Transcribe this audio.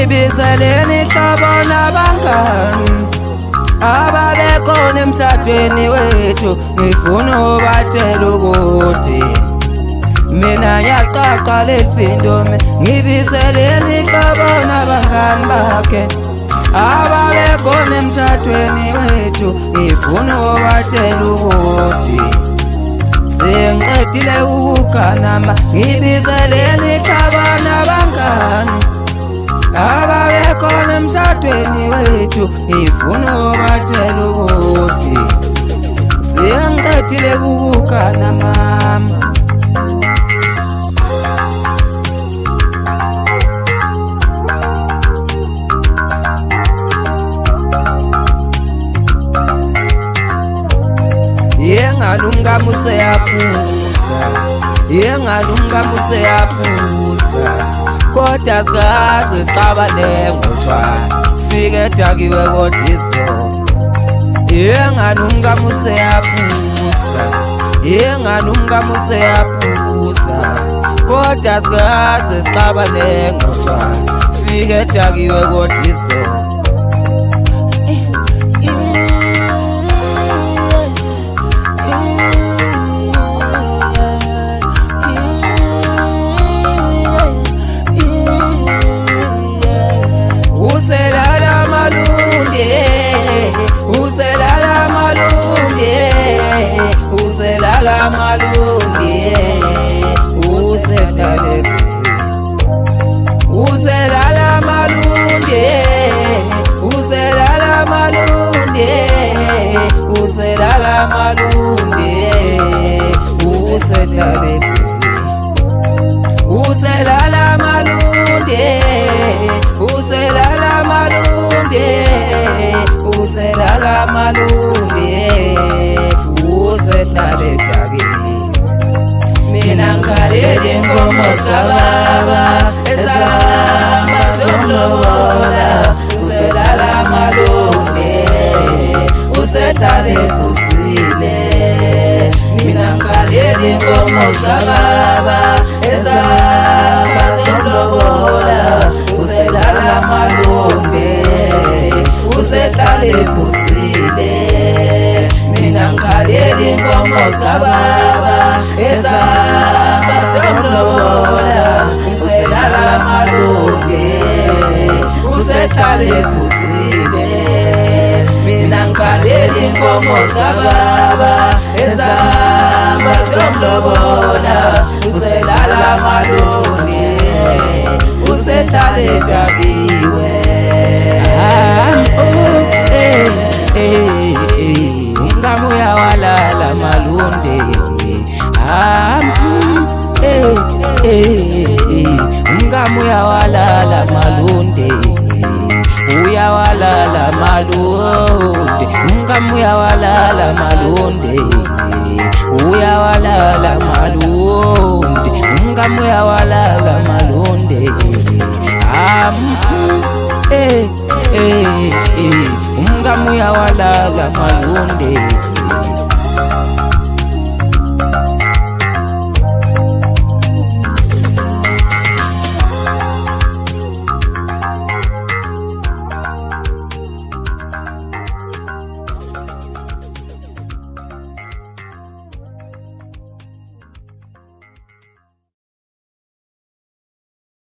ngibizeleni ihlobo nabangani ababekhona emshadweni wethu. Ngifuna ubatshela ukuthi mina ngiyaqaqa lelifindo. Ngibizeleni ihlobo nabangani bakhe ababekhona emshadweni wethu. Ngifuna ubatshela ukuthi sengiqedile ukuganama. Ngibizeleni ihlobo nabangani ababekhona emshadweni wethu. Ngifuna ubatshela ukuthi sengiqedile ukuganama. Yengalumka museyaphuza, yengalumka museyaphuza, kodwa sikaze sixabane ngotshwala fike edakiwe kodwa izolo. Yengalumka museyaphuza, yengalumka museyaphuza, kodwa sikaze sixabane ngotshwala fike edakiwe kodwa izolo. Uselala malungi, uselale busi. Uselala malungi, uselala malungi, uselala malungi, uselale busi. Uselala malungi, uselala malungi, uselala malungi, uselale jagi. Mina ngikalele inkomo zikababa ezihamba ziyomlobola. Uselala malungi, uselale phusile. Mina ngikalele inkomo zikababa ezihamba ziyomlobola. Uselala malungi, uselale phusile. Mina ngikalele inkomo zikababa ezihamba ziyomlobola. Uselala malungi, uselale phusile. Mina ngikalele inkomo zikababa ezihamba ziyomlobola. Uselala malungi, uselale dakiwe. Umngamo uyawalala malunde. Umngamo uyawalala malunde, uyawalala malunde. Umngamo uyawalala malunde, uyawalala malunde. Umngamo uyawalala malunde. Umngamo uyawalala malunde.